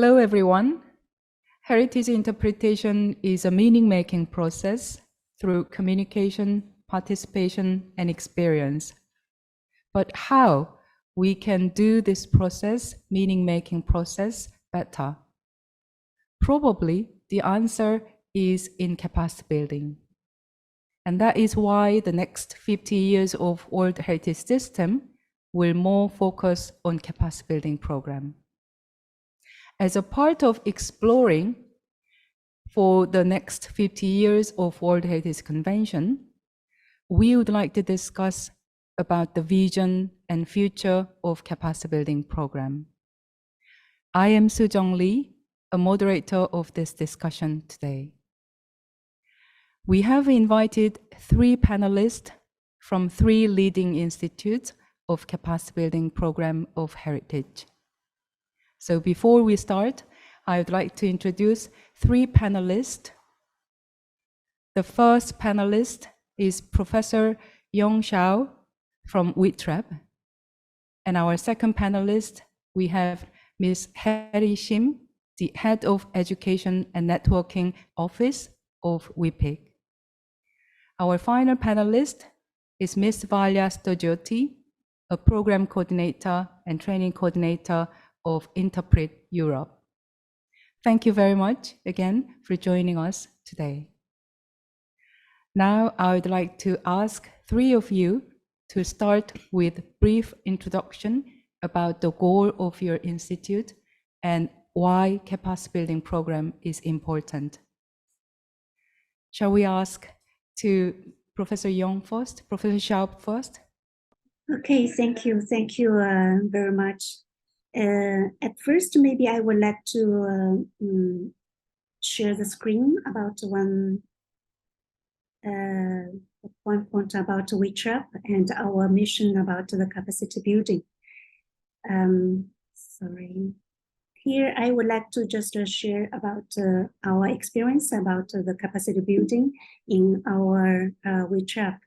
Hello, everyone. Heritage interpretation is a meaning-making process through communication, participation, and experience. But how we can do this process, meaning-making process, better? Probably the answer is in capacity building. And that is why the next 50 years of World Heritage System will more focus on capacity building program. As a part of exploring for the next 50 years of World Heritage Convention, we would like to discuss about the vision and future of capacity building program. I am Soo-Jung Lee, a moderator of this discussion today. We have invited 3 panelists from 3 leading institutes of capacity building program of heritage. So before we start, I would like to introduce 3 panelists. The first panelist is Professor Yong Xiao from Whipic. And our second panelist, we have Ms. Harry Shim, the Head of Education and Networking Office of Whipic. Our final panelist is Ms. Valya Stojoti, a Program Coordinator and Training Coordinator of Interpret Europe. Thank you very much again for joining us today. Now I would like to ask 3 of you to start with brief introduction about the goal of your institute and why capacity building program is important. Shall we ask to Professor Yong first, Professor Xiao first? Okay, thank you very much. At first, maybe I would like to share the screen about one point about Whipic and our mission about the capacity building. Sorry. Here, I would like to just share about our experience about the capacity building in our Whipic.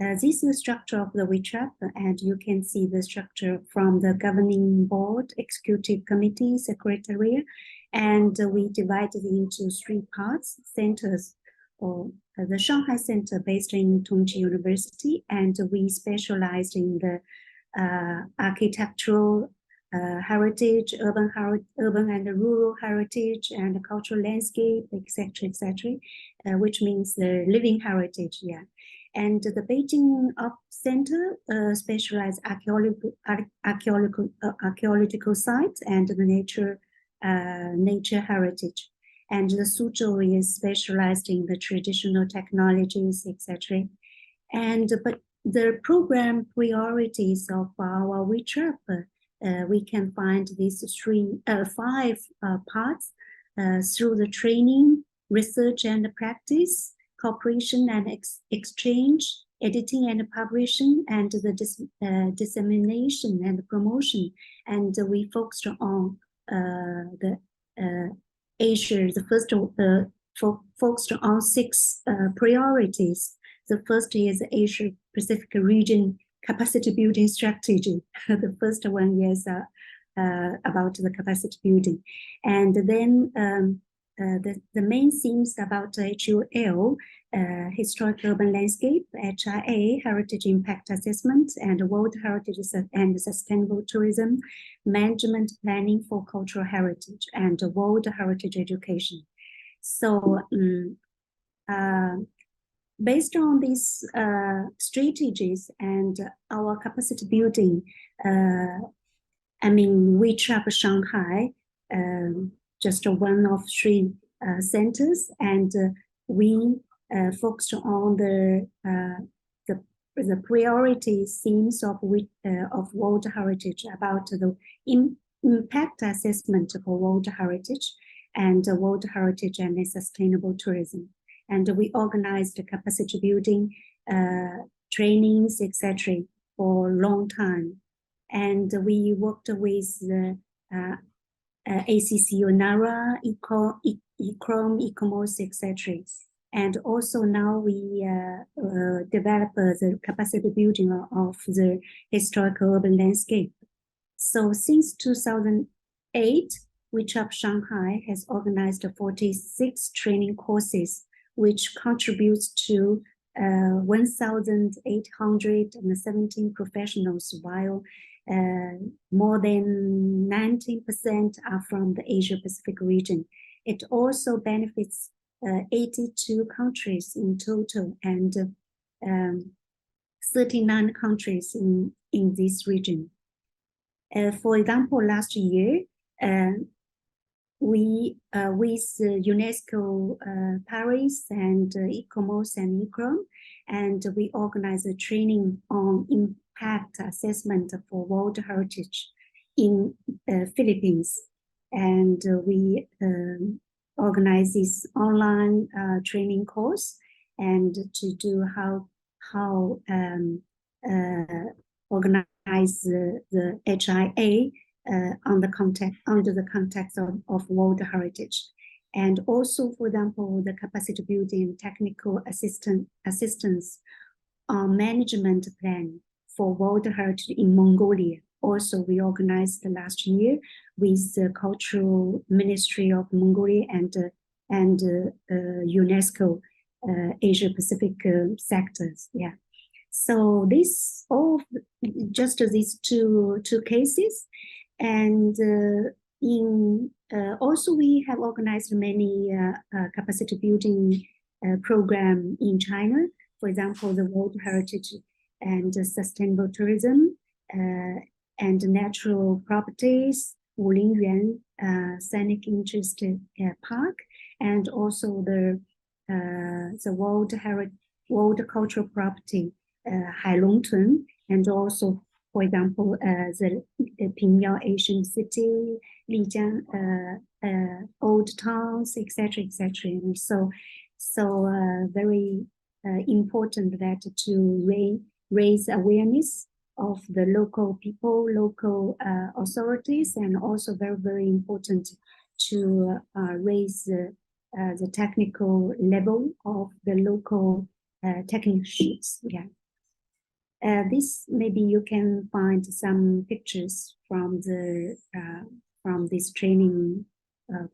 This is the structure of the Whipic, and you can see the structure from the governing board, executive committee, secretariat, and we divided into 3 parts: centers, or the Shanghai Center based in Tongji University, and we specialized in the architectural heritage, urban and rural heritage, and cultural landscape, etc., etc., which means the living heritage, yeah. And the Beijing Center specialized archaeological sites and the nature heritage. And the Suzhou is specialized in the traditional technologies, etc. And but the program priorities of our Whipic, we can find these 5 parts through the training, research and practice, cooperation and exchange, editing and publishing, and the dissemination and promotion. And we focused on the Asia. The first focused on 6 priorities. The first is Asia Pacific region capacity building strategy. The first one is about the capacity building, and then the main themes about HUL, historical urban landscape, HIA, heritage impact assessment, and world heritage and sustainable tourism, management planning for cultural heritage, and world heritage education. So based on these strategies and our capacity building, Whipic Shanghai, just one of 3 centers, and we focused on the priority themes of World Heritage about the impact assessment for World Heritage and World Heritage and sustainable tourism. And we organized capacity building trainings, etc., for a long time. And we worked with the ACCU, NARA, ECROM, ECOMOS, etc. And also now we develop the capacity building of the historical urban landscape. So since 2008, Whipic Shanghai has organized 46 training courses, which contributes to 1,817 professionals, while more than 19% are from the Asia-Pacific region. It also benefits 82 countries in total and 39 countries in this region. For example, last year, we with UNESCO Paris and ICOMOS and ICROM, and we organized a training on impact assessment for World Heritage in Philippines, and we organize this online training course and to do how organize the HIA under the context of World Heritage. And also, for example, the capacity building and technical assistance management plan for World Heritage in Mongolia. Also, we organized last year with the Cultural Ministry of Mongolia and UNESCO Asia Pacific sectors. Yeah. So this just these two cases, and also we have organized many capacity building program in China. For example, the World Heritage and Sustainable Tourism and Natural Properties, Wulingyuan Scenic Interest Park, and also the World Cultural Property, Hailongtun, and also, for example, the Pingyao Asian City, Lijiang Old Towns, etc., etc. And so very important that to raise awareness of the local people, local authorities, and also very, very important to raise the technical level of the local technicians. Yeah. This maybe you can find some pictures from these training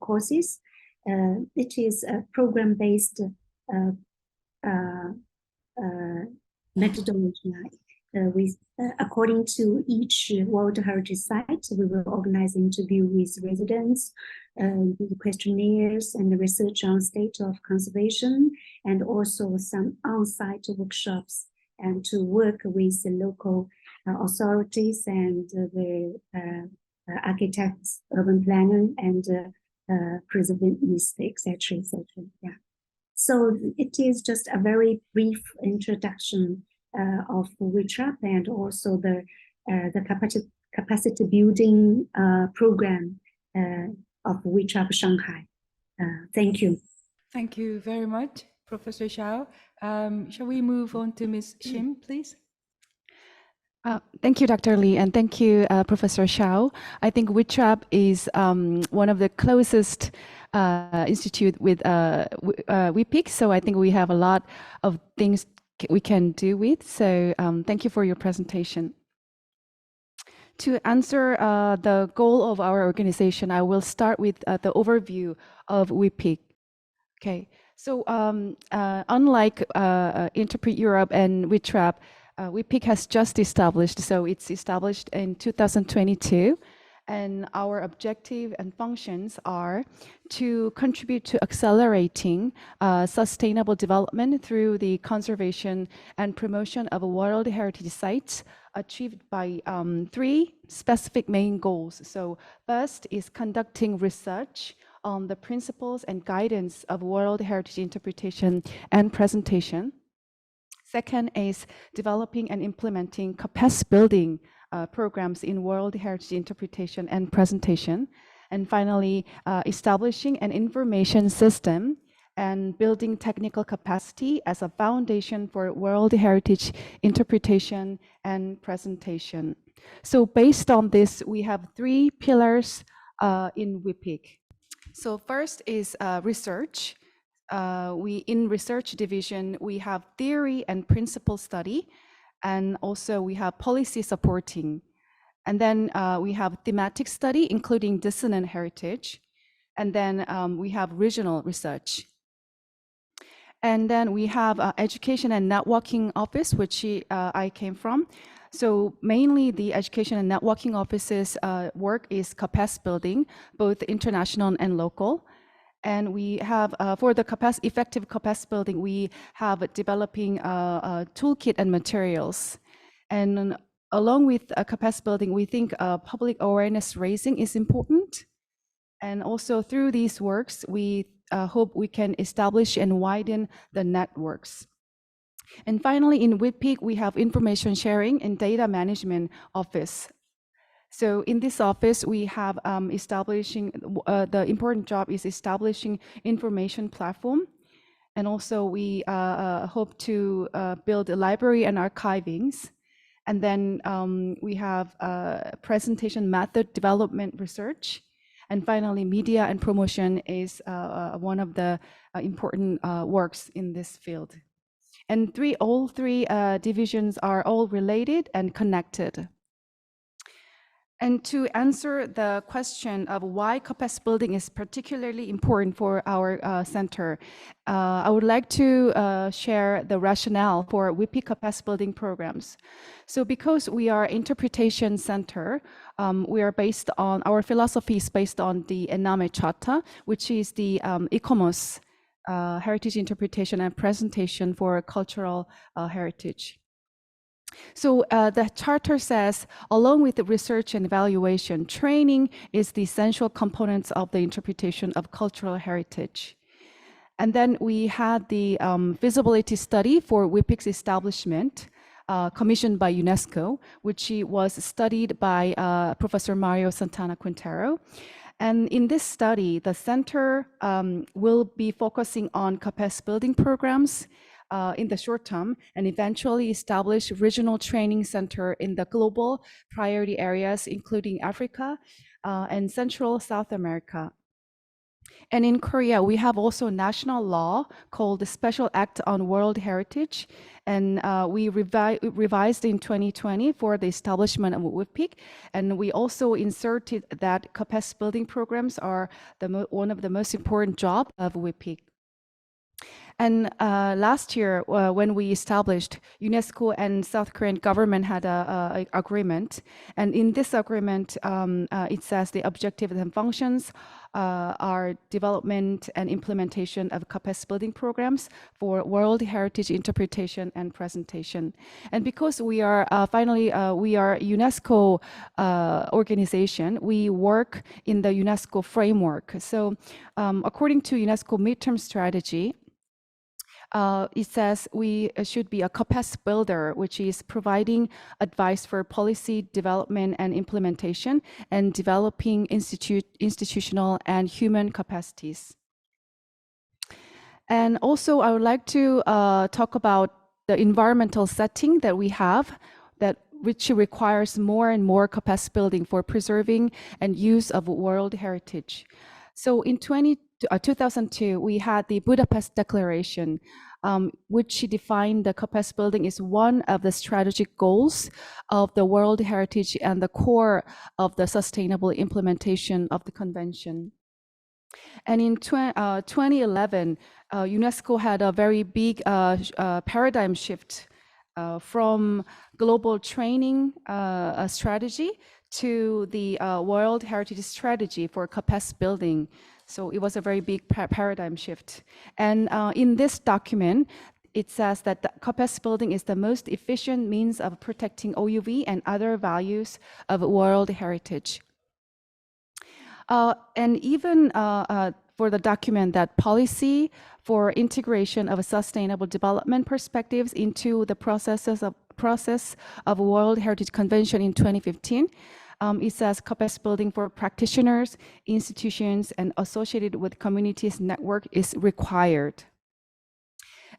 courses. It is a program-based methodology. With according to each World Heritage site, we will organize interview with residents, the questionnaires, and the research on state of conservation, and also some on-site workshops, and to work with the local authorities and the architects, urban planner, and preservationists, etc., etc. Yeah. So it is just a very brief introduction of Whipic and also the capacity building program of Whipic Shanghai. Thank you. Thank you very much, Professor Xiao. Shall we move on to Ms. Shim, please? Thank you, Dr. Lee, and thank you, Professor Xiao. I think Whipic is one of the closest institute with Whipic, so I think we have a lot of things we can do with. So thank you for your presentation. To answer the goal of our organization, I will start with the overview of Whipic. Okay, so unlike Interpret Europe and Whipic, Whipic has just established, so it's established in 2022, and our objective and functions are to contribute to accelerating sustainable development through the conservation and promotion of World Heritage sites, achieved by 3 specific main goals. So first is conducting research on the principles and guidance of World Heritage interpretation and presentation. Second is developing and implementing capacity building programs in World Heritage interpretation and presentation. And finally, establishing an information system and building technical capacity as a foundation for World Heritage interpretation and presentation. So based on this, we have 3 pillars in Whipic. So first is research. In research division, we have theory and principle study, and also we have policy supporting. And then we have thematic study, including dissonant heritage. And then we have regional research. And then we have education and networking office, which I came from. So mainly the education and networking office's work is capacity building, both international and local. And we have, for the effective capacity building, we have developing a toolkit and materials. And along with capacity building, we think public awareness raising is important. And also through these works, we hope we can establish and widen the networks. And finally, in Whipic, we have information sharing and data management office. So in this office, we have establishing, the important job is establishing information platform. And also we hope to build a library and archivings. And then we have presentation method development research. And finally, media and promotion is one of the important works in this field. And all three divisions are all related and connected. And to answer the question of why capacity building is particularly important for our center, I would like to share the rationale for Whipic capacity building programs. So because we are interpretation center, we are based on, our philosophy is based on the Ename Charta, which is the e-commerce heritage interpretation and presentation for cultural heritage. So the charter says, along with the research and evaluation, training is the essential components of the interpretation of cultural heritage. And then we had the feasibility study for Whipic's establishment, commissioned by UNESCO, which was studied by Professor Mario Santana Quintero. And in this study, the center will be focusing on capacity building programs in the short term, and eventually establish regional training center in the global priority areas, including Africa and Central South America. And in Korea, we have also national law called the Special Act on World Heritage. And we revised in 2020 for the establishment of Whipic. And we also inserted that capacity building programs are one of the most important jobs of Whipic. And last year, when we established, UNESCO and South Korean government had an agreement. And in this agreement, it says the objectives and functions are development and implementation of capacity building programs for World Heritage interpretation and presentation. And because we are we are UNESCO organization, we work in the UNESCO framework. So according to UNESCO midterm strategy, it says we should be a capacity builder, which is providing advice for policy development and implementation and developing institutional and human capacities. And also, I would like to talk about the environmental setting that we have, which requires more and more capacity building for preserving and use of world heritage. So in 2002, we had the Budapest Declaration, which defined the capacity building as one of the strategic goals of the World Heritage and the core of the sustainable implementation of the convention. And in 2011, UNESCO had a very big paradigm shift from global training strategy to the World Heritage Strategy for capacity building. So it was a very big paradigm shift. And in this document, it says that the capacity building is the most efficient means of protecting OUV and other values of world heritage. And even for the document that policy for integration of sustainable development perspectives into the process of World Heritage Convention in 2015, it says capacity building for practitioners, institutions, and associated with communities network is required.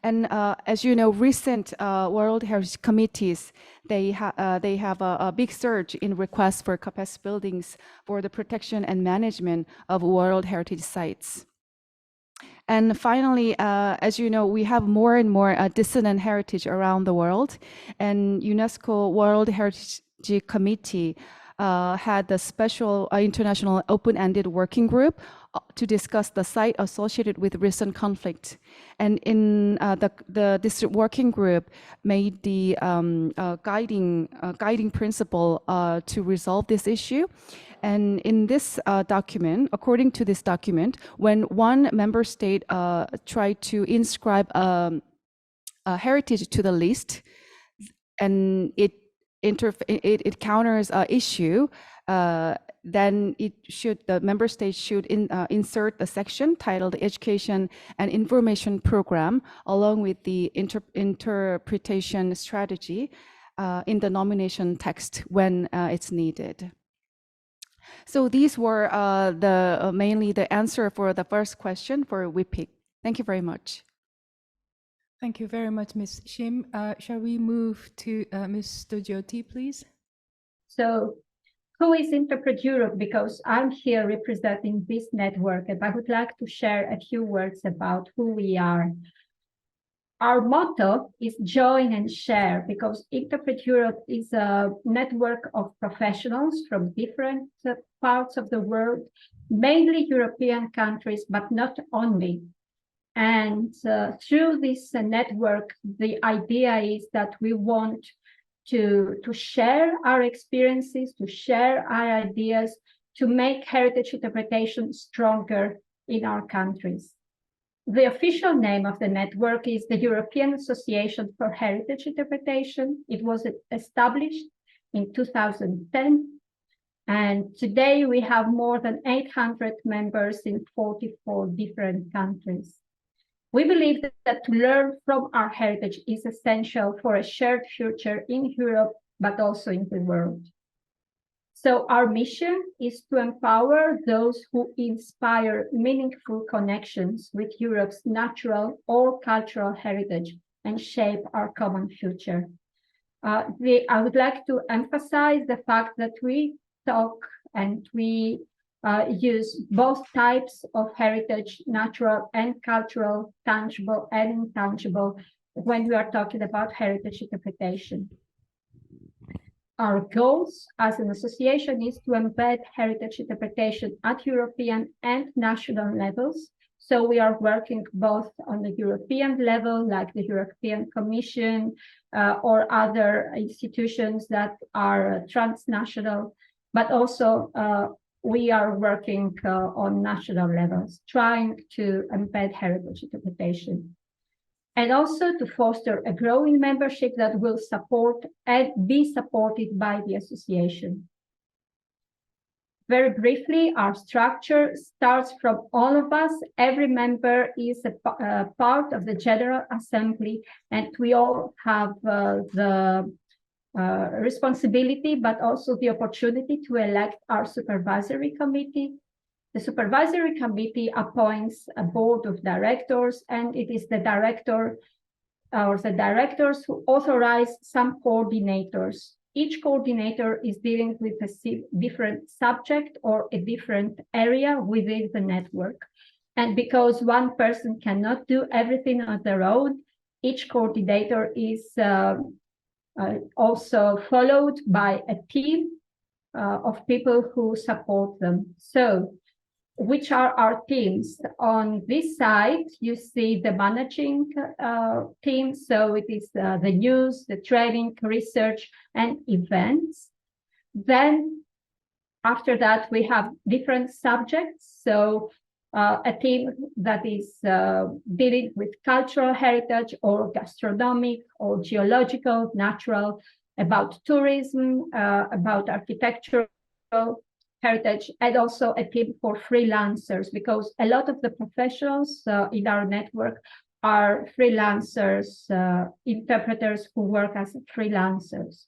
And as you know, recent World Heritage Committees, they have a big surge in requests for capacity buildings for the protection and management of World Heritage sites. And finally, as you know, we have more and more dissonant heritage around the world, and UNESCO World Heritage Committee had a special international open-ended working group to discuss the site associated with recent conflict. And in this working group made the guiding principle to resolve this issue. And in this document, according to this document, when one member state tried to inscribe a heritage to the list, and it counters an issue, then the member state should insert a section titled Education and Information Program along with the interpretation strategy in the nomination text when it's needed. So these were mainly the answer for the first question for Whipic. Thank you very much. Thank you very much, Ms. Shim. Shall we move to Mr. Jyoti, please? So, who is Interpret Europe? Because I'm here representing this network, and I would like to share a few words about who we are. Our motto is join and share, because Interpret Europe is a network of professionals from different parts of the world, mainly European countries, but not only. And through this network, the idea is that we want to share our experiences, to share our ideas, to make heritage interpretation stronger in our countries. The official name of the network is the European Association for Heritage Interpretation. It was established in 2010. And today we have more than 800 members in 44 different countries. We believe that to learn from our heritage is essential for a shared future in Europe, but also in the world. So our mission is to empower those who inspire meaningful connections with Europe's natural or cultural heritage and shape our common future. I would like to emphasize the fact that we talk and we use both types of heritage, natural and cultural, tangible and intangible, when we are talking about heritage interpretation. Our goals as an association is to embed heritage interpretation at European and national levels. So we are working both on the European level, like the European Commission or other institutions that are transnational, but also we are working on national levels, trying to embed heritage interpretation. And also to foster a growing membership that will support and be supported by the association. Very briefly, our structure starts from all of us. Every member is a part of the General Assembly, and we all have the responsibility, but also the opportunity to elect our supervisory committee. The supervisory committee appoints a board of directors, and it is the director or the directors who authorize some coordinators. Each coordinator is dealing with a different subject or a different area within the network. And because one person cannot do everything on their own, each coordinator is also followed by a team of people who support them. So, which are our teams? On this side, you see the managing team. So it is the news, the training, research, and events. Then after that, we have different subjects. So a team that is dealing with cultural heritage or gastronomic or geological, natural, about tourism, about architectural heritage, and also a team for freelancers, because a lot of the professionals in our network are freelancers, interpreters who work as freelancers.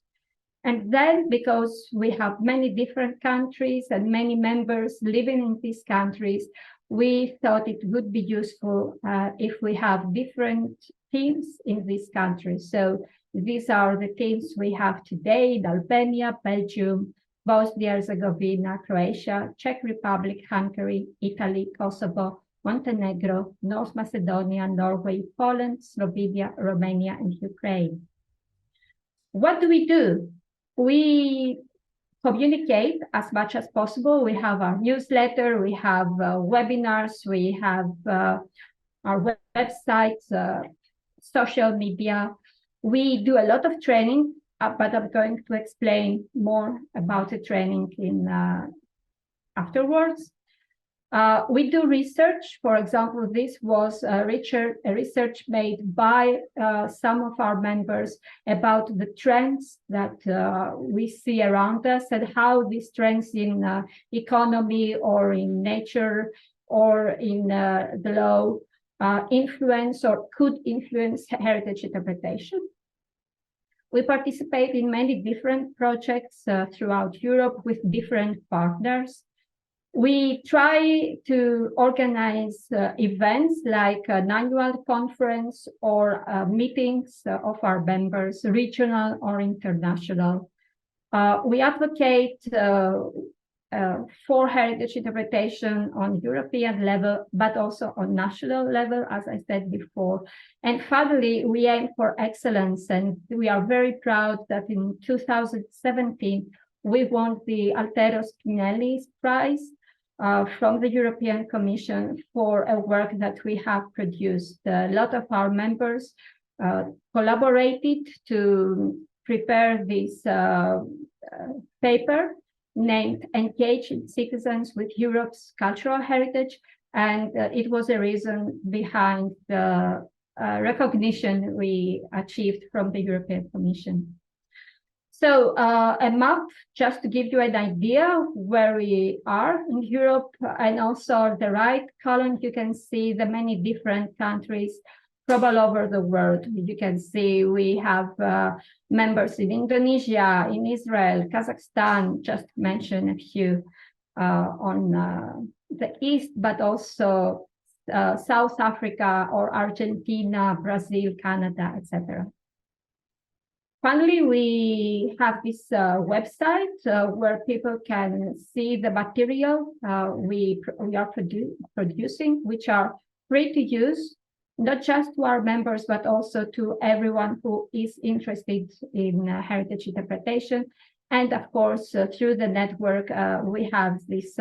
And then, because we have many different countries and many members living in these countries, we thought it would be useful if we have different teams in these countries. So these are the teams we have today in Albania, Belgium, Bosnia and Herzegovina, Croatia, Czech Republic, Hungary, Italy, Kosovo, Montenegro, North Macedonia, Norway, Poland, Slovenia, Romania, and Ukraine. What do? We communicate as much as possible. We have our newsletter, we have webinars, we have our website, social media. We do a lot of training, but I'm going to explain more about the training in afterwards. We do research. For example, this was a research made by some of our members about the trends that we see around us and how these trends in economy or in nature or in the law influence or could influence heritage interpretation. We participate in many different projects throughout Europe with different partners. We try to organize events like an annual conference or meetings of our members, regional or international. We advocate for heritage interpretation on European level, but also on national level, as I said before. And finally, we aim for excellence, and we are very proud that in 2017, we won the Altero Spinelli Prize from the European Commission for a work that we have produced. A lot of our members collaborated to prepare this paper named Engaged Citizens with Europe's Cultural Heritage, and it was a reason behind the recognition we achieved from the European Commission. So a map, just to give you an idea where we are in Europe, and also the right column, you can see the many different countries from all over the world. You can see we have members in Indonesia, in Israel, Kazakhstan, just to mention a few on the east, but also South Africa or Argentina, Brazil, Canada, etc. Finally, we have this website where people can see the material we are producing, which are free to use, not just to our members, but also to everyone who is interested in heritage interpretation. And of course, through the network, we have this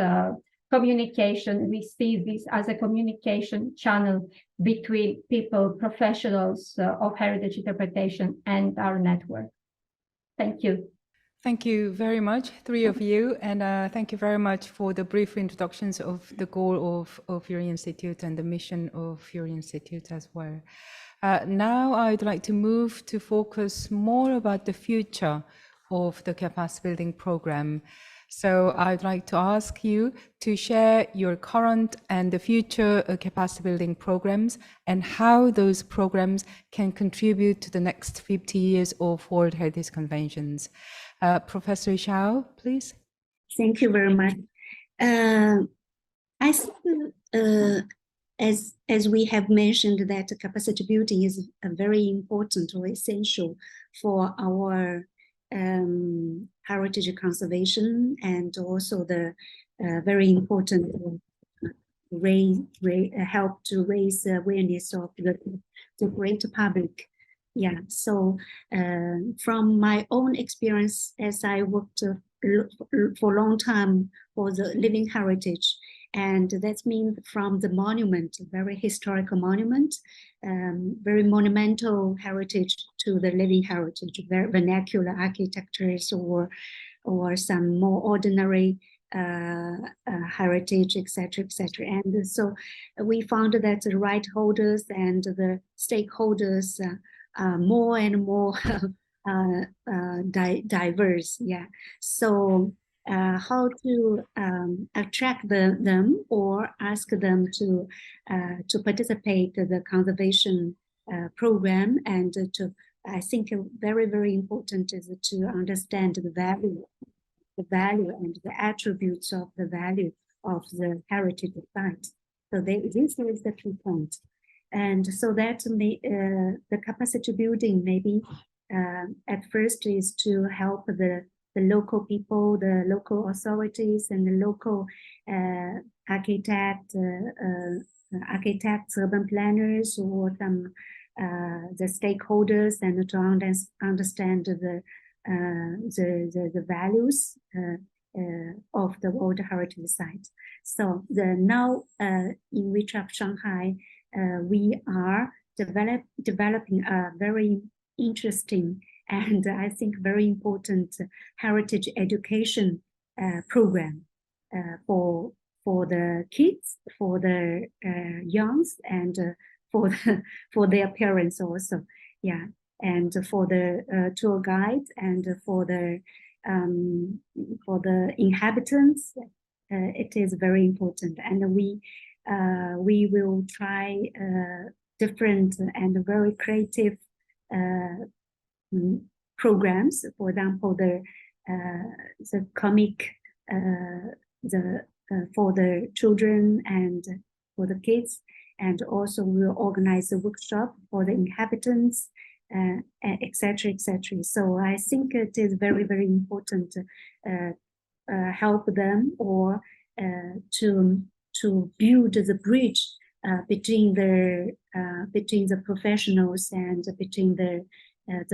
communication. We see this as a communication channel between people, professionals of heritage interpretation and our network. Thank you. Thank you very much, three of you, and thank you very much for the brief introductions of the goal of your institute and the mission of your institute as well. Now I'd like to move to focus more about the future of the capacity building program. So I'd like to ask you to share your current and the future capacity building programs and how those programs can contribute to the next 50 years of World Heritage Conventions. Professor Xiao, please. Thank you very much. I think, as we have mentioned, that capacity building is a very important or essential for our heritage conservation, and also the very important help to raise awareness of the great public. Yeah, so from my own experience, as I worked for a long time for the living heritage, and that means from the monument, very historical monument, very monumental heritage to the living heritage, very vernacular architectures or some more ordinary heritage, etc., etc. And so we found that the right holders and the stakeholders are more and more diverse. Yeah, so how to attract them or ask them to participate in the conservation program, and to, I think very, very important is to understand the value and the attributes of the value of the heritage site. So this is the key point. And so that the capacity building maybe at first is to help the local people, the local authorities, and the local architects, urban planners, or some the stakeholders, and to understand the values of the World Heritage Site. So now in WeChat Shanghai, we are developing a very interesting and I think very important heritage education program for the kids, for the youngs, and for their parents also. Yeah, and for the tour guides and for the inhabitants, it is very important. And we will try different and very creative programs. For example, the comic, for the children and for the kids, and also we'll organize a workshop for the inhabitants, etc., etc. So I think it is very, very important to help them or to build the bridge between the professionals and between the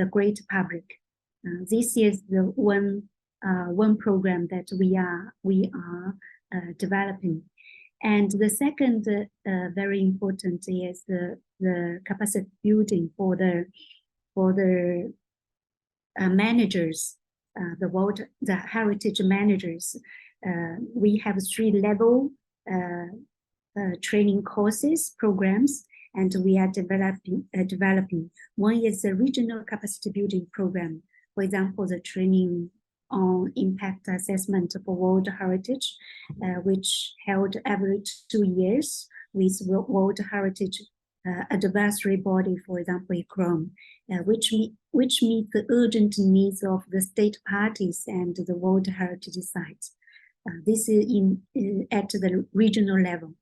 great public. This is the one program that we are developing. And the second very important is the capacity building for the managers, the heritage managers. We have 3-level training courses, programs, and we are developing. One is the regional capacity building program. For example, the training on impact assessment for World Heritage, which held every 2 years with World Heritage advisory body, for example, ICROM, which meet the urgent needs of the state parties and the World Heritage sites. This is at the regional level.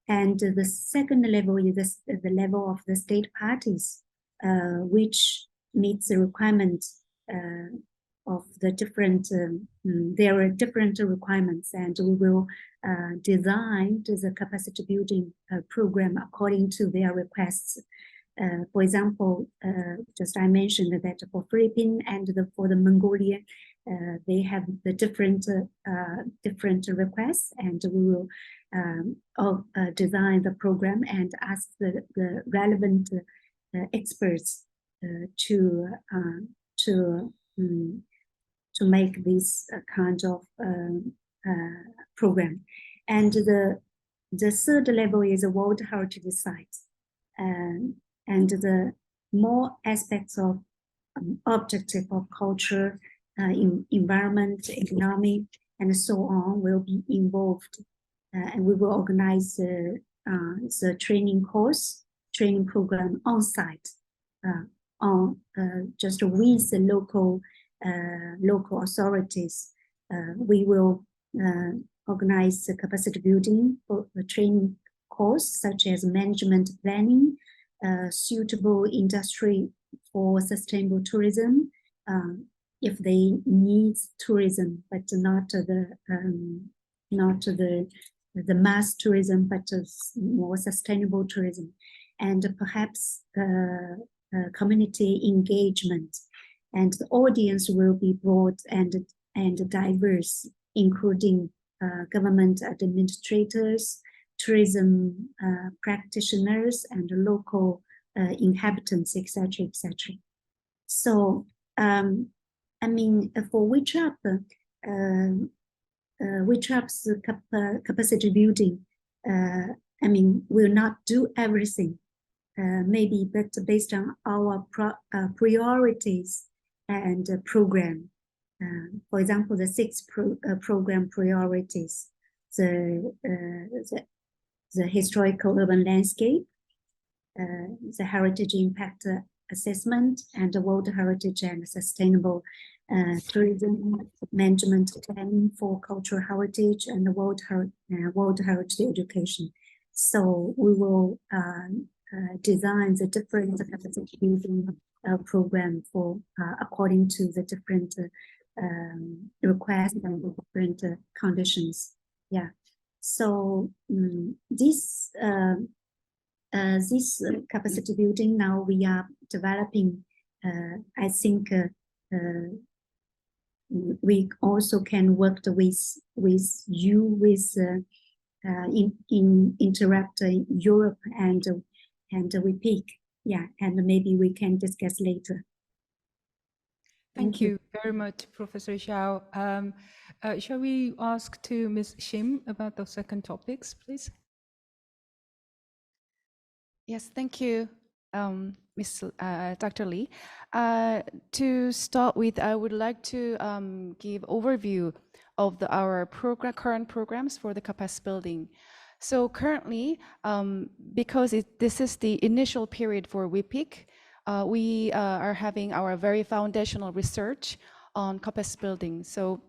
And the second level is the level of the state parties, which meets the requirements of the different, there are different requirements, and we will design the capacity building program according to their requests. For example, just I mentioned that for Philippines and for the Mongolia, they have the different requests, and we will design the program and ask the relevant experts to make this kind of program. And the third level is a World Heritage Site, and the more aspects of objective of culture, environment, economy, and so on will be involved. And we will organize the training program on site, just with the local authorities. We will organize the capacity building for the training course, such as management planning, suitable industry for sustainable tourism, if they need tourism, but not the mass tourism, but more sustainable tourism, and perhaps community engagement. And the audience will be broad and diverse, including government administrators, tourism practitioners, and local inhabitants, etc., etc. So, I mean, for WeChat's capacity building, I mean, will not do everything, maybe, but based on our priorities and program. For example, the 6 program priorities: the historical urban landscape, the heritage impact assessment, and the World Heritage and sustainable tourism management planning for cultural heritage, and the World Heritage education. So we will design the different capacity building program for according to the different requests and the different conditions. Yeah. So this capacity building now we are developing. I think we also can work with you in interact Europe and Whipic. Yeah, and maybe we can discuss later. Thank you very much, Professor Xiao. Shall we ask to Ms. Shim about the second topics, please? Yes, thank you, Dr. Lee. To start with, I would like to give overview of our current programs for the capacity building. So currently, because this is the initial period for Whipic, we are having our very foundational research on capacity building. So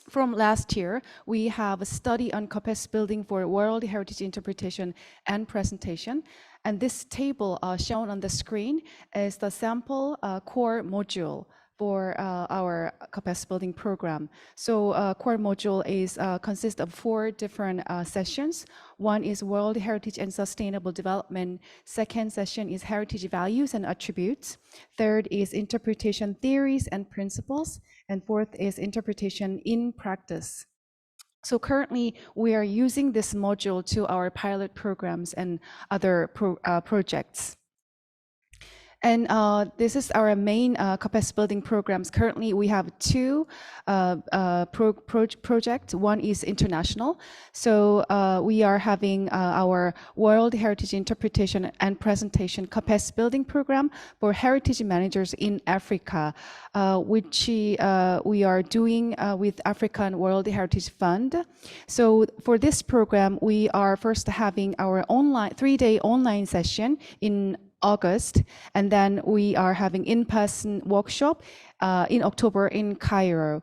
from last year, we have a study on capacity building for World Heritage interpretation and presentation. And this table shown on the screen is the sample core module for our capacity building program. So core module is consists of 4 different sessions. One is World Heritage and Sustainable Development. Second session is Heritage Values and Attributes. Third is Interpretation Theories and Principles. And fourth is Interpretation in Practice. So currently, we are using this module to our pilot programs and other projects. And this is our main capacity building programs. Currently, we have 2 projects. One is international. So we are having our World Heritage Interpretation and Presentation capacity building program for heritage managers in Africa, which we are doing with African World Heritage Fund. So for this program, we are first having our 3-day online session in August, and then we are having in-person workshop in October in Cairo.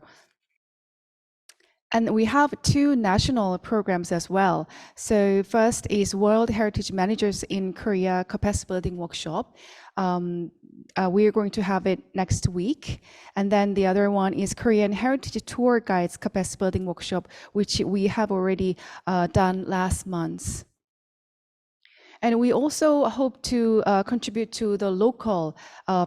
And we have 2 national programs as well. So first is World Heritage Managers in Korea Capacity Building Workshop. We are going to have it next week. And then the other one is Korean Heritage Tour Guides Capacity Building Workshop, which we have already done last month. And we also hope to contribute to the local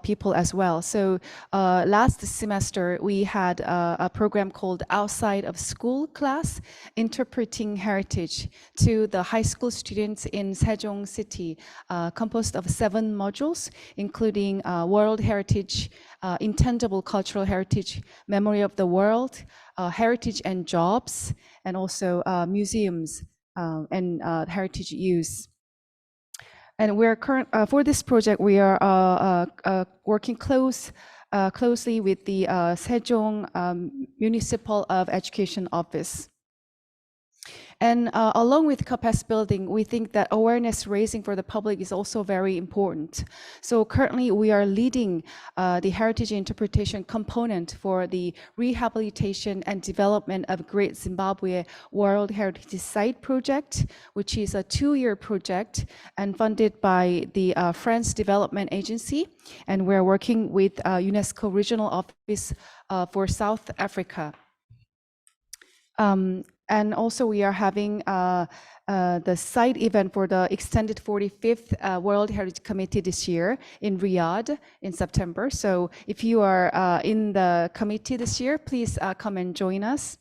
people as well. So last semester, we had a program called Outside of School Class, Interpreting Heritage to the high school students in Sejong City, composed of 7 modules, including World Heritage, Intangible Cultural Heritage, Memory of the World, Heritage and Jobs, and also museums and heritage use. And we're for this project, we are working closely with the Sejong Municipal of Education Office. And along with capacity building, we think that awareness raising for the public is also very important. So currently we are leading the heritage interpretation component for the rehabilitation and development of Great Zimbabwe World Heritage Site project, which is a 2-year project and funded by the France Development Agency. And we're working with UNESCO Regional Office for South Africa. And also we are having the site event for the extended 45th World Heritage Committee this year in Riyadh in September. So if you are in the committee this year, please come and join us.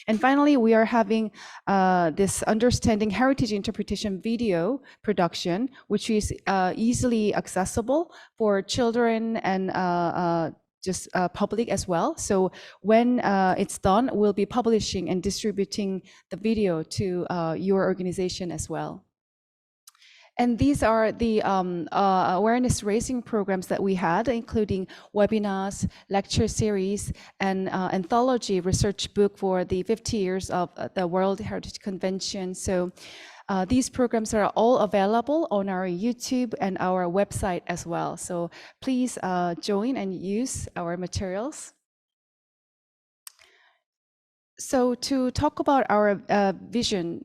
And finally, we are having this Understanding Heritage Interpretation video production, which is easily accessible for children and just public as well. So when it's done, we'll be publishing and distributing the video to your organization as well. And these are the awareness raising programs that we had, including webinars, lecture series, and anthology research book for the 50 years of the World Heritage Convention. So these programs are all available on our YouTube and our website as well. So please join and use our materials. So to talk about our vision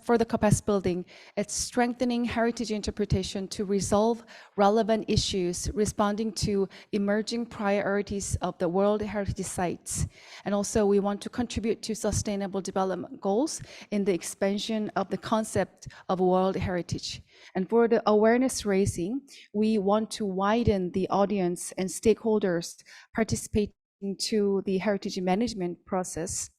for the capacity building, it's strengthening heritage interpretation to resolve relevant issues, responding to emerging priorities of the World Heritage Sites. And also we want to contribute to sustainable development goals in the expansion of the concept of World Heritage. And for the awareness raising, we want to widen the audience and stakeholders participating into the heritage management process.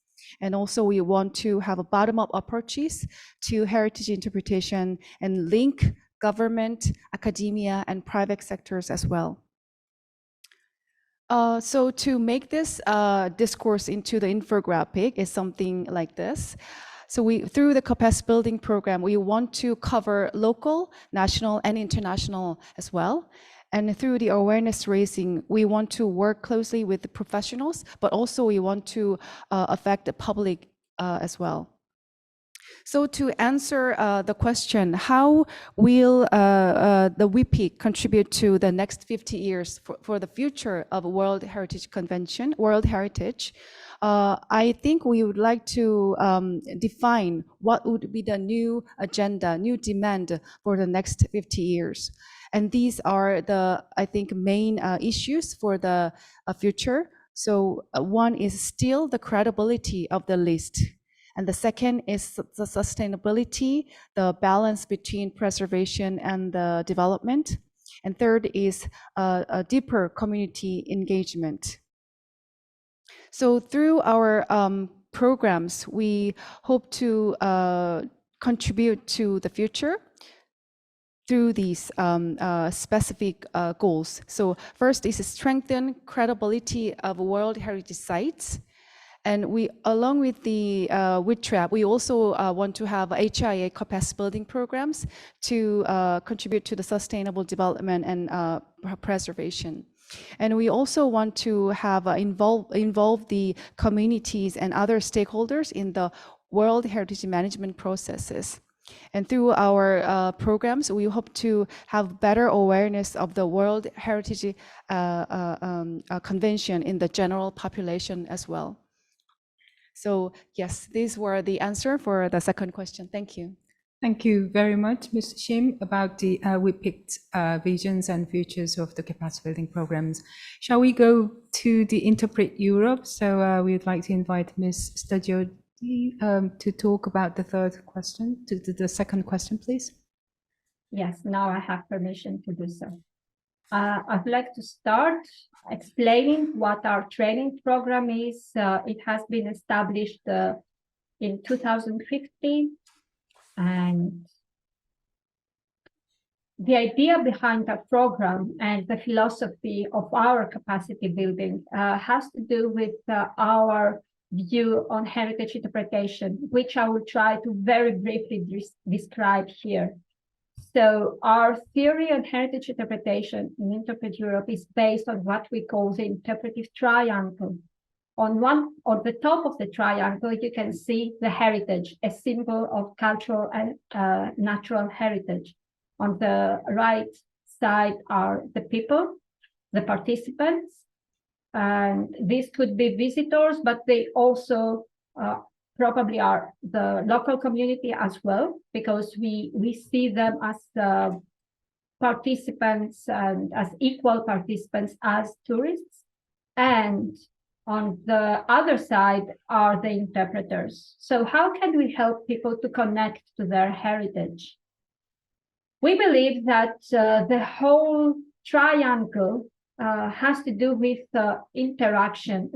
And also we want to have a bottom-up approaches to heritage interpretation and link government, academia, and private sectors as well. So to make this discourse into the infographic is something like this. So through the capacity building program, we want to cover local, national, and international as well. And through the awareness raising, we want to work closely with the professionals, but also we want to affect the public as well. So to answer the question, how will the Whipic contribute to the next 50 years for the future of World Heritage Convention, World Heritage? I think we would like to define what would be the new agenda, new demand for the next 50 years. And these are the, I think, main issues for the future. So one is still the credibility of the list. And the second is the sustainability, the balance between preservation and the development. And third is a deeper community engagement. So through our programs, we hope to contribute to the future through these specific goals. So first is to strengthen credibility of World Heritage Sites. And we, along with the WITRAP, we also want to have HIA capacity building programs to contribute to the sustainable development and preservation. And we also want to have involve the communities and other stakeholders in the World Heritage management processes. And through our programs, we hope to have better awareness of the World Heritage Convention in the general population as well. So yes, these were the answer for the second question. Thank you. Thank you very much, Ms. Shim, about the Whipic visions and futures of the capacity building programs. Shall we go to the Interpret Europe? So we would like to invite Ms. Stagiodi to talk about the third question, to the second question, please. Yes, now I have permission to do so. I'd like to start explaining what our training program is. It has been established in 2015, and the idea behind the program and the philosophy of our capacity building has to do with our view on heritage interpretation, which I will try to very briefly describe here. So our theory on heritage interpretation in Interpret Europe is based on what we call the interpretive triangle. On the top of the triangle, you can see the heritage, a symbol of cultural and natural heritage. On the right side are the people, the participants, and these could be visitors, but they also probably are the local community as well, because we see them as participants and as equal participants as tourists. And on the other side are the interpreters. So how can we help people to connect to their heritage? We believe that the whole triangle has to do with interaction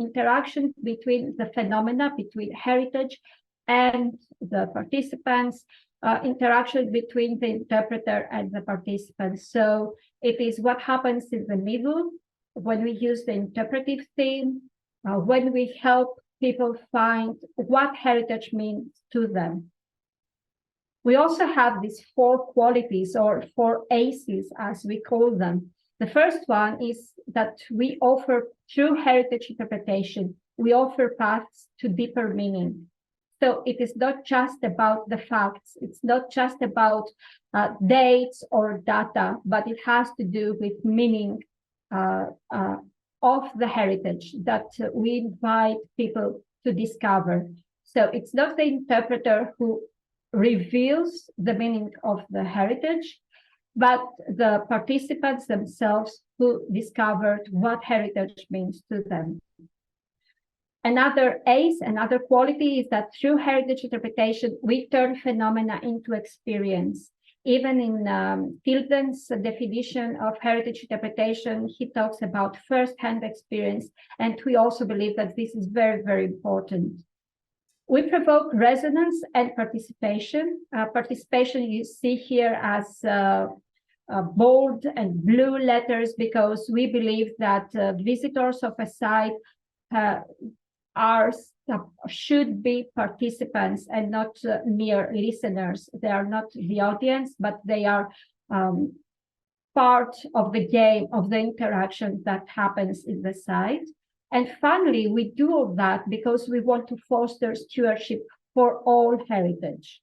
between the phenomena, between heritage and the participants, interaction between the interpreter and the participants. So it is what happens in the middle when we use the interpretive theme, when we help people find what heritage means to them. We also have these 4 qualities, or 4 ACEs, as we call them. The first one is that we offer, through heritage interpretation, we offer paths to deeper meaning. So it is not just about the facts, it's not just about dates or data, but it has to do with meaning of the heritage that we invite people to discover. So it's not the interpreter who reveals the meaning of the heritage, but the participants themselves who discovered what heritage means to them. Another ACE, another quality, is that through heritage interpretation, we turn phenomena into experience. Even in Tilden's definition of heritage interpretation, he talks about first-hand experience, and we also believe that this is very, very important. We provoke resonance and participation. Participation you see here as bold and blue letters, because we believe that visitors of a site should be participants and not mere listeners. They are not the audience, but they are part of the game, of the interaction that happens in the site. And finally, we do all that because we want to foster stewardship for all heritage.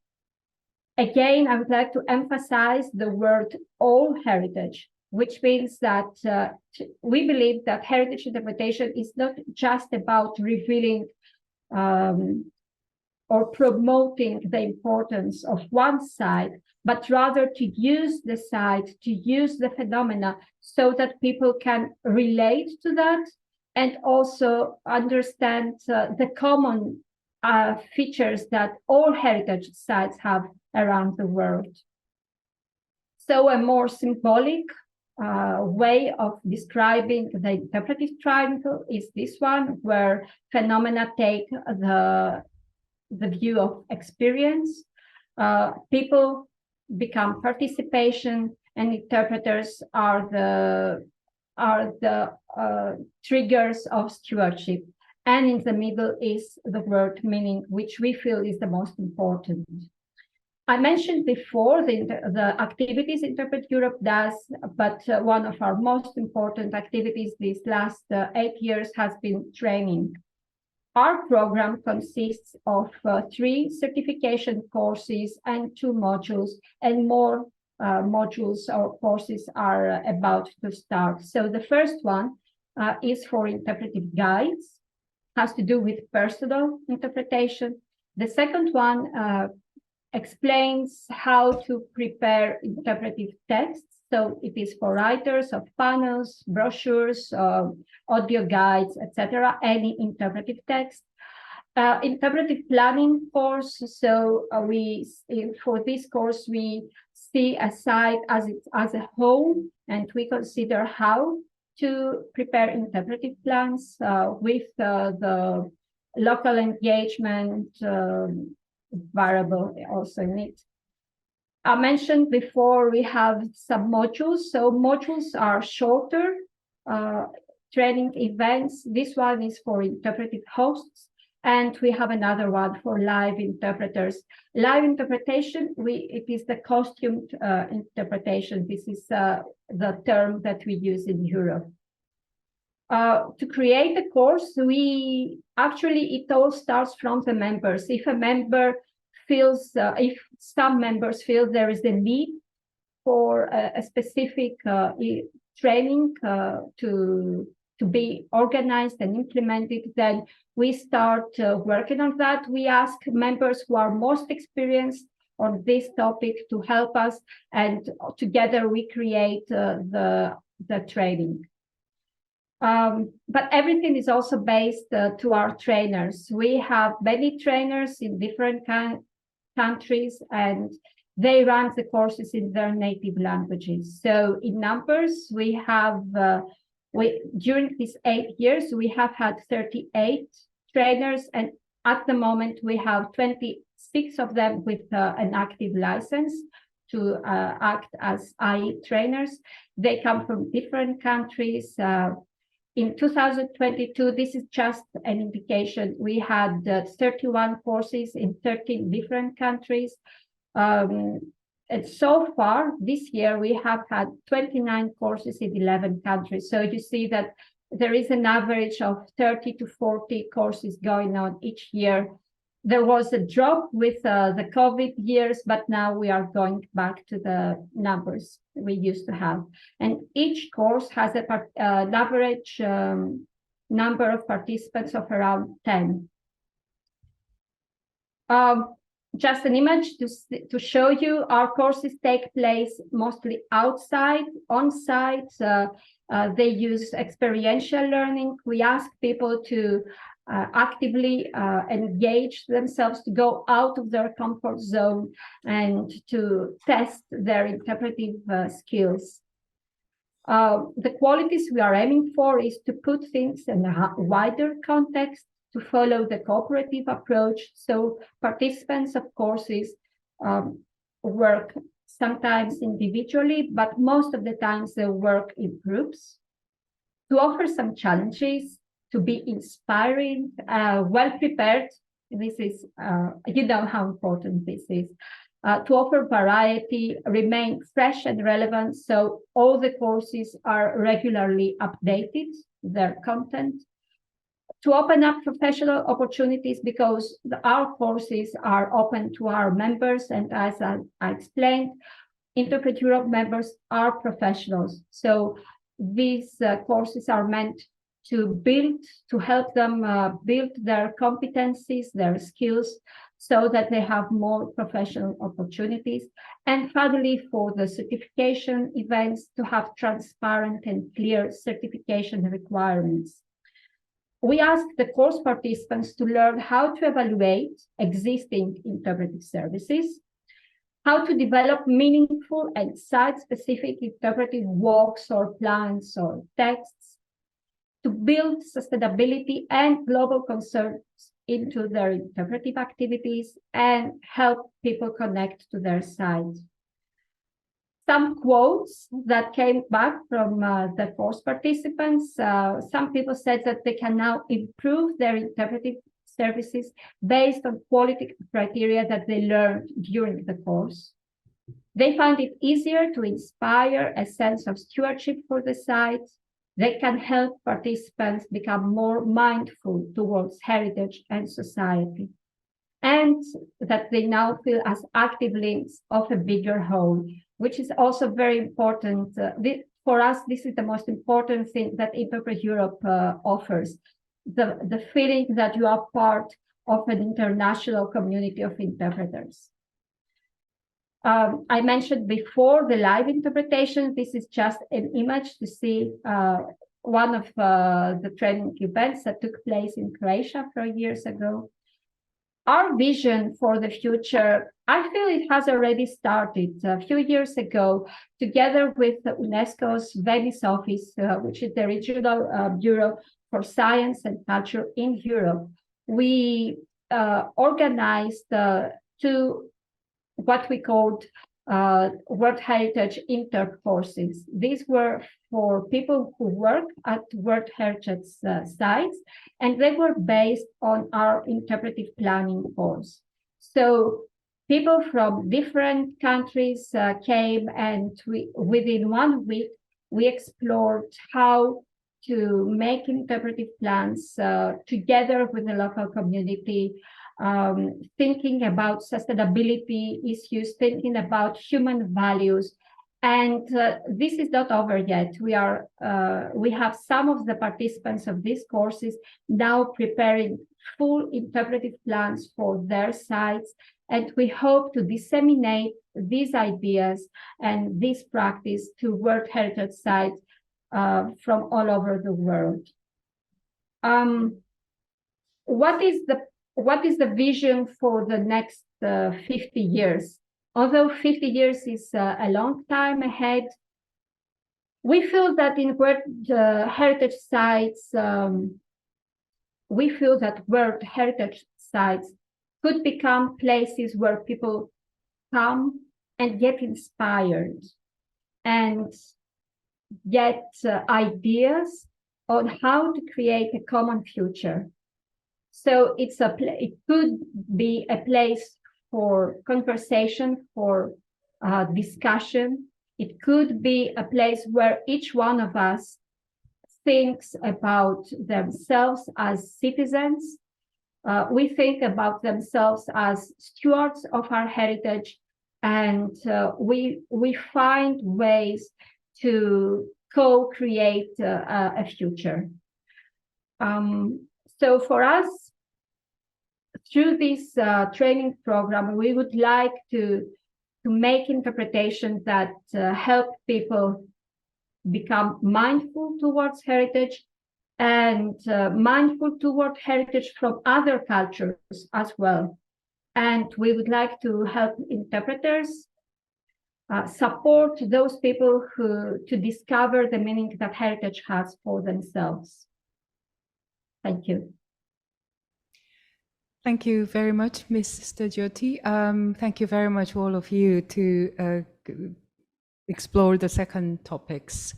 Again, I would like to emphasize the word all heritage, which means that we believe that heritage interpretation is not just about revealing or promoting the importance of one site, but rather to use the site, to use the phenomena so that people can relate to that and also understand the common features that all heritage sites have around the world. So a more symbolic way of describing the interpretive triangle is this one, where phenomena take the view of experience, people become participation, and interpreters are the triggers of stewardship. And in the middle is the word meaning, which we feel is the most important. I mentioned before the activities Interpret Europe does, but one of our most important activities these last 8 years has been training. Our program consists of 3 certification courses and 2 modules, and more modules or courses are about to start. So the first one is for interpretive guides, has to do with personal interpretation. The second one explains how to prepare interpretive texts. So it is for writers of panels, brochures, audio guides, etc., any interpretive text. Interpretive planning course. So for this course, we see a site as a whole, and we consider how to prepare interpretive plans with the local engagement variable also in it. I mentioned before we have some modules. So modules are shorter training events. This one is for interpretive hosts, and we have another one for live interpreters. Live interpretation, it is the costumed interpretation. This is the term that we use in Europe. To create a course, it all starts from the members. If a member feels, if some members feel there is a need for a specific training to be organized and implemented, then we start working on that. We ask members who are most experienced on this topic to help us, and together we create the training. But everything is also based to our trainers. We have many trainers in different countries, and they run the courses in their native languages. So in numbers, we have, during these 8 years, we have had 38 trainers, and at the moment we have 26 of them with an active license to act as IE trainers. They come from different countries. In 2022, this is just an indication, we had 31 courses in 13 different countries. And so far this year, we have had 29 courses in 11 countries. So you see that there is an average of 30 to 40 courses going on each year. There was a drop with the COVID years, but now we are going back to the numbers we used to have. And each course has an average number of participants of around 10. Just an image to show you, our courses take place mostly outside, on site. They use experiential learning. We ask people to actively engage themselves to go out of their comfort zone and to test their interpretive skills. The qualities we are aiming for is to put things in a wider context, to follow the cooperative approach. So participants of courses work sometimes individually, but most of the times they work in groups. To offer some challenges, to be inspiring, well prepared. This is, you know how important this is. To offer variety, remain fresh and relevant, so all the courses are regularly updated, their content. To open up professional opportunities, because our courses are open to our members, and as I explained, Interpret Europe members are professionals. So these courses are meant to help them build their competencies, their skills, so that they have more professional opportunities. And finally, for the certification events, to have transparent and clear certification requirements. We ask the course participants to learn how to evaluate existing interpretive services, how to develop meaningful and site-specific interpretive walks or plans or texts, to build sustainability and global concerns into their interpretive activities, and help people connect to their sites. Some quotes that came back from the course participants. Some people said that they can now improve their interpretive services based on quality criteria that they learned during the course. They find it easier to inspire a sense of stewardship for the site. They can help participants become more mindful towards heritage and society, and that they now feel as active links of a bigger whole, which is also very important. For us, this is the most important thing that Interpret Europe offers, the feeling that you are part of an international community of interpreters. I mentioned before the live interpretation. This is just an image to see one of the training events that took place in Croatia 4 years ago. Our vision for the future, I feel it has already started a few years ago, together with UNESCO's Venice office, which is the regional bureau for science and culture in Europe. We organized two what we called World Heritage intercourses. These were for people who work at World Heritage sites, and they were based on our interpretive planning course. So people from different countries came, and within 1 week, we explored how to make interpretive plans together with the local community, thinking about sustainability issues, thinking about human values. And this is not over yet. We have some of the participants of these courses now preparing full interpretive plans for their sites, and we hope to disseminate these ideas and this practice to World Heritage sites from all over the world. What is the vision for the next 50 years? Although 50 years is a long time ahead, we feel that in World Heritage sites, World Heritage sites could become places where people come and get inspired and get ideas on how to create a common future. So it could be a place for conversation, for discussion. It could be a place where each one of us thinks about themselves as citizens. We think about themselves as stewards of our heritage, and we find ways to co-create a future. So for us, through this training program, we would like to make interpretations that help people become mindful towards heritage and mindful toward heritage from other cultures as well. And we would like to help interpreters support those people to discover the meaning that heritage has for themselves. Thank you. Thank you very much, Mr. Jyoti. Thank you very much, all of you, to explore the second topics.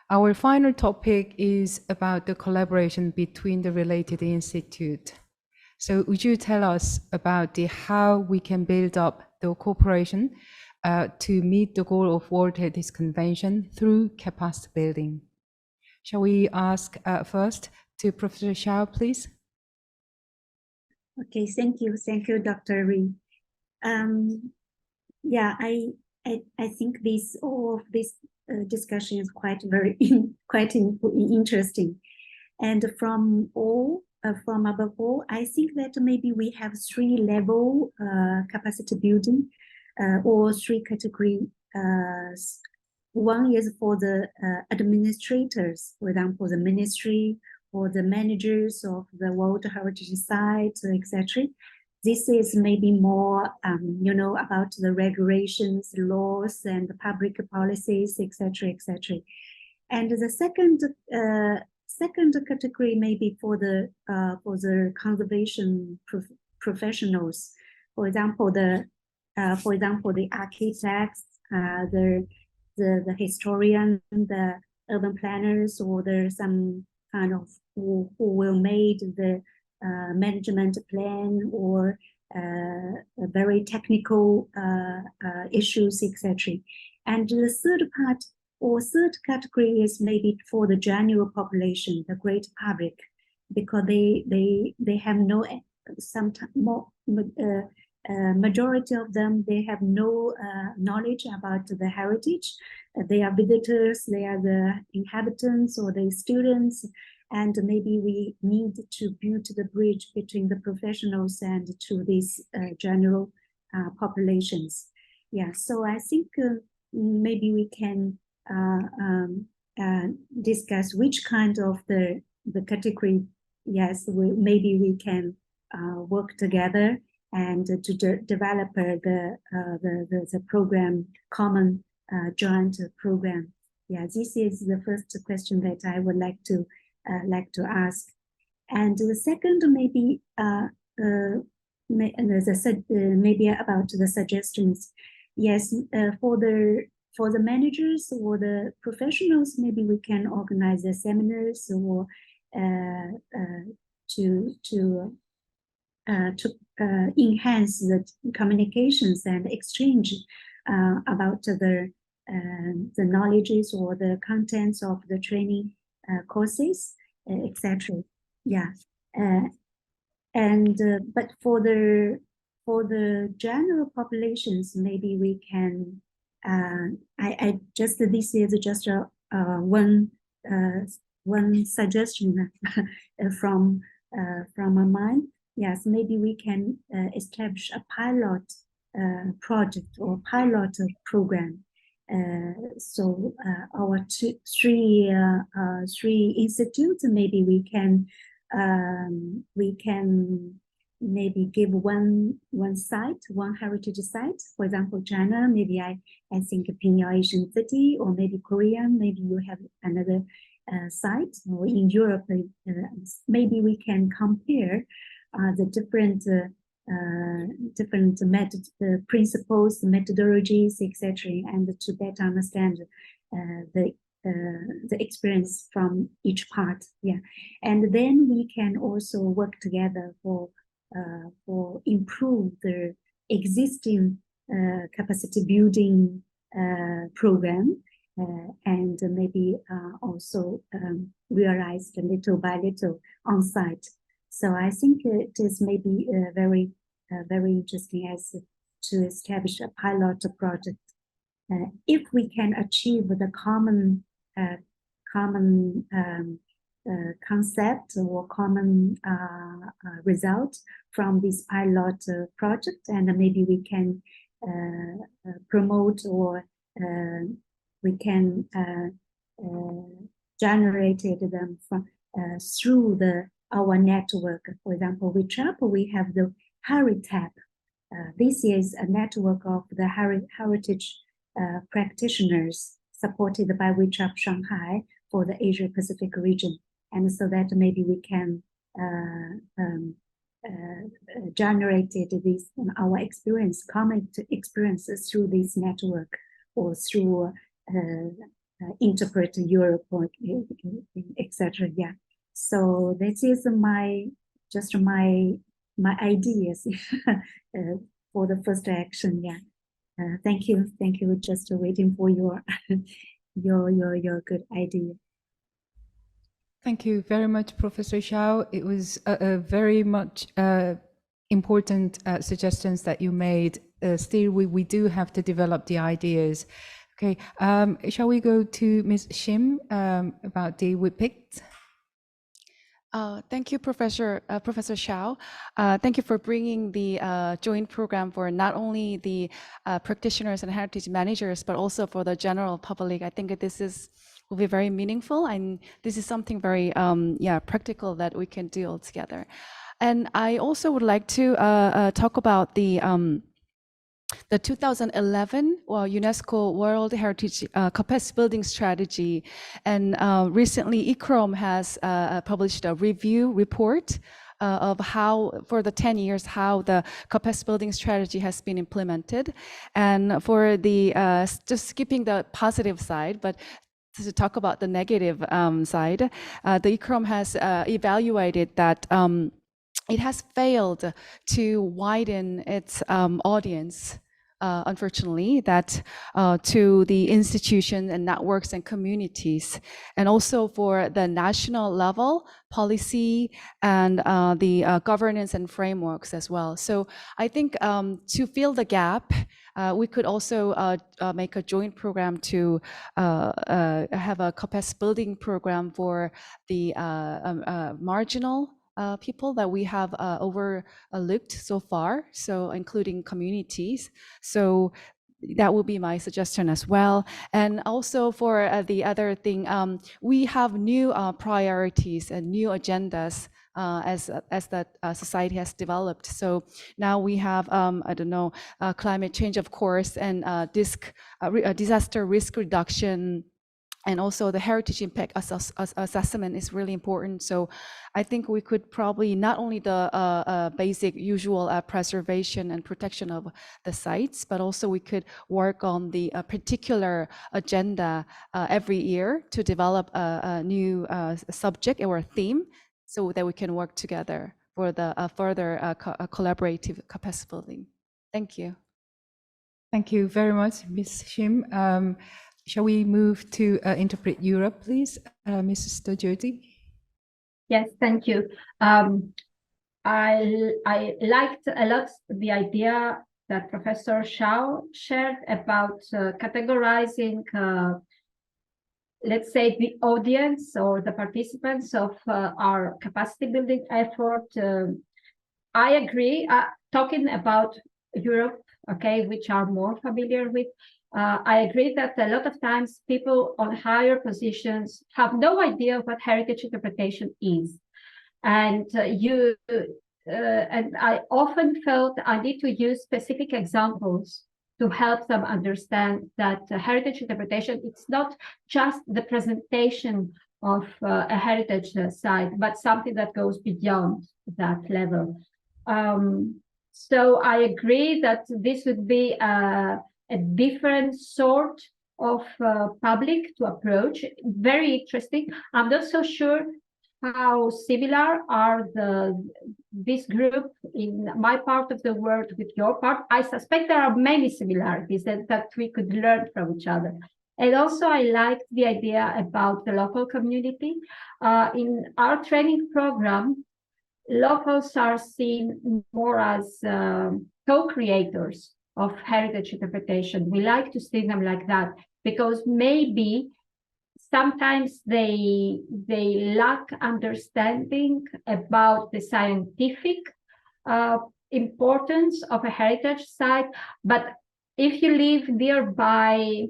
Our final topic is about the collaboration between the related institutes. So would you tell us about how we can build up the cooperation to meet the goal of World Heritage Convention through capacity building? Shall we ask first to Professor Xiao, please? Okay, thank you, Dr. Ri. Yeah, I think all of this discussion is quite interesting, and from above all, I think that maybe we have three level capacity building, or three category. One is for the administrators, for example, the ministry, or the managers of the World Heritage Sites, etc. This is maybe more, about the regulations, laws, and the public policies, etc., etc. And the second category may be for the conservation professionals. For example, the architects, the historian, the urban planners, or there's some kind of who will make the management plan, or very technical issues, etc. And the third part, or third category, is maybe for the general population, the great public, because they have no, sometimes more, majority of them, they have no knowledge about the heritage. They are visitors, they are the inhabitants or the students, and maybe we need to build the bridge between the professionals and to these general populations. Yeah, so I think maybe we can discuss which kind of the category. Yes, maybe we can work together and to develop the program, common joint program. Yeah, this is the first question that I would like to ask. And the second, maybe maybe about the suggestions. Yes, for the managers or the professionals, maybe we can organize the seminars, or to enhance the communications and exchange about the knowledges or the contents of the training courses, etc. Yeah, but for the general populations, maybe we can. This is just one suggestion from my mind. Yes, maybe we can establish a pilot project or pilot program. So our three institutes, maybe we can maybe give one site, one heritage site. For example, China, maybe I think Pingyang Asian City, or maybe Korea, maybe you have another site, or in Europe, maybe we can compare the different principles, methodologies, etc., and to better understand the experience from each part. Yeah, and then we can also work together for improve the existing capacity building program, and maybe also realized little by little on site. So I think it is maybe very interesting as to establish a pilot project. If we can achieve the common concept or common result from this pilot project, and maybe we can promote, or we can generate them through our network. For example, WeChat, we have the Heritab. This is a network of the heritage practitioners supported by WeChat Shanghai for the Asia Pacific region. And so that maybe we can generate this our experience, common experiences through this network or through Interpret Europe, or etc. Yeah. So this is my ideas for the first action. Yeah. Thank you. Just waiting for your your good idea. Thank you very much, Professor Xiao. It was a very much important suggestions that you made. Still, we do have to develop the ideas. Okay, shall we go to Ms. Shim about the Whipic? Thank you, Professor Xiao. Thank you for bringing the joint program for not only the practitioners and heritage managers, but also for the general public. I think this will be very meaningful, and this is something very practical that we can do all together. And I also would like to talk about the 2011 UNESCO World Heritage Capacity Building Strategy. And recently, ICROM has published a review report of how, for the 10 years, how the capacity building strategy has been implemented. And for the, just skipping the positive side, but to talk about the negative side, the ICROM has evaluated that it has failed to widen its audience, unfortunately, that to the institutions and networks and communities, and also for the national level policy and the governance and frameworks as well. So I think to fill the gap, we could also make a joint program to have a capacity building program for the marginal people that we have overlooked so far, so including communities. So that will be my suggestion as well. And also for the other thing, we have new priorities and new agendas as the society has developed. So now we have, I don't know, climate change, of course, and disaster risk reduction. And also the heritage impact assessment is really important. So I think we could probably not only the basic usual preservation and protection of the sites, but also we could work on the particular agenda every year to develop a new subject or theme so that we can work together for the further collaborative capacity building. Thank you. Thank you very much, Ms. Shim. Shall we move to Interpret Europe, please, Mrs. Stojoti? Yes, thank you. I liked a lot the idea that Professor Xiao shared about categorizing, let's say, the audience or the participants of our capacity building effort. I agree, talking about Europe, okay, which are more familiar with, I agree that a lot of times people on higher positions have no idea what heritage interpretation is. And and I often felt I need to use specific examples to help them understand that heritage interpretation, it's not just the presentation of a heritage site, but something that goes beyond that level. So I agree that this would be a different sort of public to approach. Very interesting. I'm not so sure how similar are this group in my part of the world with your part. I suspect there are many similarities that we could learn from each other. And also I liked the idea about the local community. In our training program, locals are seen more as co-creators of heritage interpretation. We like to see them like that because maybe sometimes they lack understanding about the scientific importance of a heritage site. But if you live nearby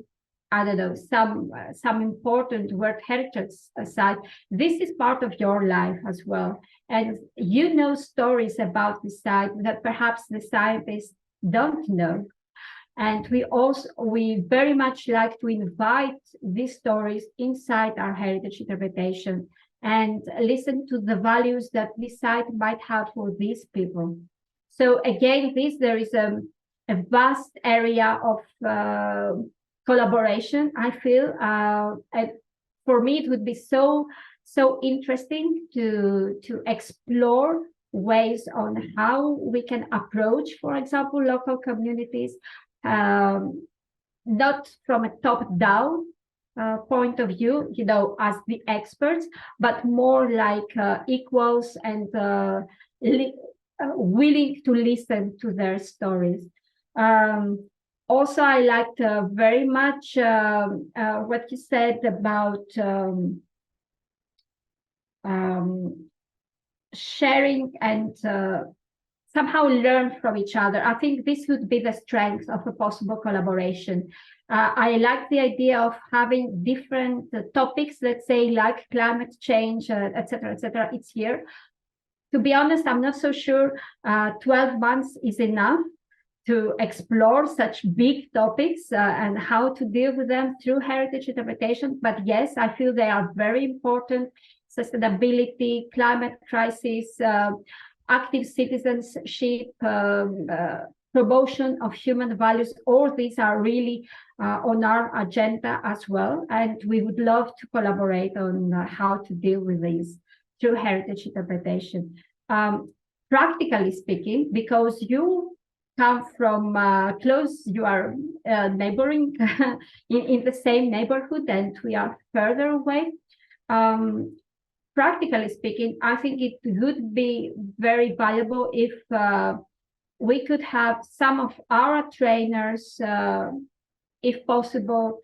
I don't know, some important World Heritage Site, this is part of your life as well. And you know stories about the site that perhaps the scientists don't know. And we very much like to invite these stories inside our heritage interpretation and listen to the values that this site might have for these people. So again, there is a vast area of collaboration, I feel. And for me, it would be so interesting to explore ways on how we can approach, for example, local communities, not from a top-down point of view, you know, as the experts, but more like equals and willing to listen to their stories. Also, I liked very much what you said about sharing and somehow learn from each other. I think this would be the strength of a possible collaboration. I like the idea of having different topics, let's say, like climate change, etc., etc. It's here. To be honest, I'm not so sure 12 months is enough to explore such big topics and how to deal with them through heritage interpretation. But yes, I feel they are very important. Sustainability, climate crisis, active citizenship, promotion of human values, all these are really on our agenda as well. And we would love to collaborate on how to deal with these through heritage interpretation. Practically speaking, because you come from close, you are neighboring in the same neighborhood and we are further away. Practically speaking, I think it would be very valuable if we could have some of our trainers, if possible,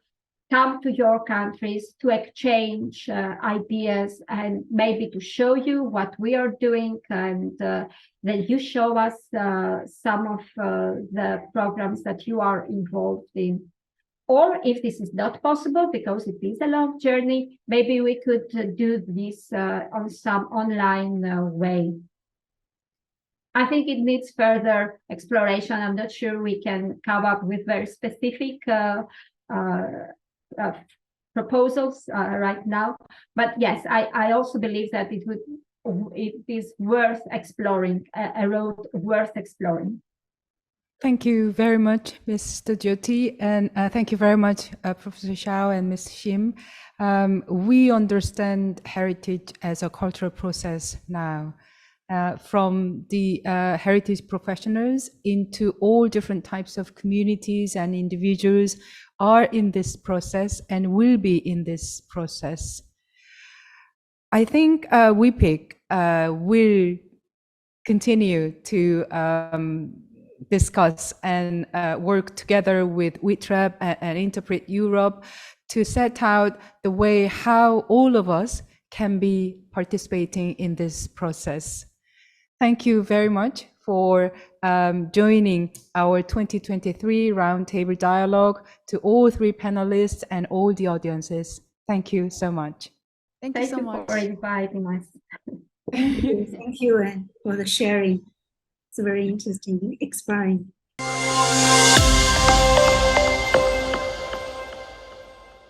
come to your countries to exchange ideas and maybe to show you what we are doing, and then you show us some of the programs that you are involved in. Or if this is not possible, because it is a long journey, maybe we could do this on some online way. I think it needs further exploration. I'm not sure we can come up with very specific proposals right now. But yes, I also believe that it is worth exploring, a road worth exploring. Thank you very much, Ms. Jyoti, and thank you very much, Professor Xiao and Ms. Shim. We understand heritage as a cultural process now, from the heritage professionals into all different types of communities and individuals are in this process and will be in this process. I think Whipic will continue to discuss and work together with WITREP and Interpret Europe to set out the way how all of us can be participating in this process. Thank you very much for joining our 2023 Roundtable Dialogue, to all three panelists and all the audiences. Thank you so much. Thank you so much for inviting us. Thank you for the sharing. It's very interesting, inspiring.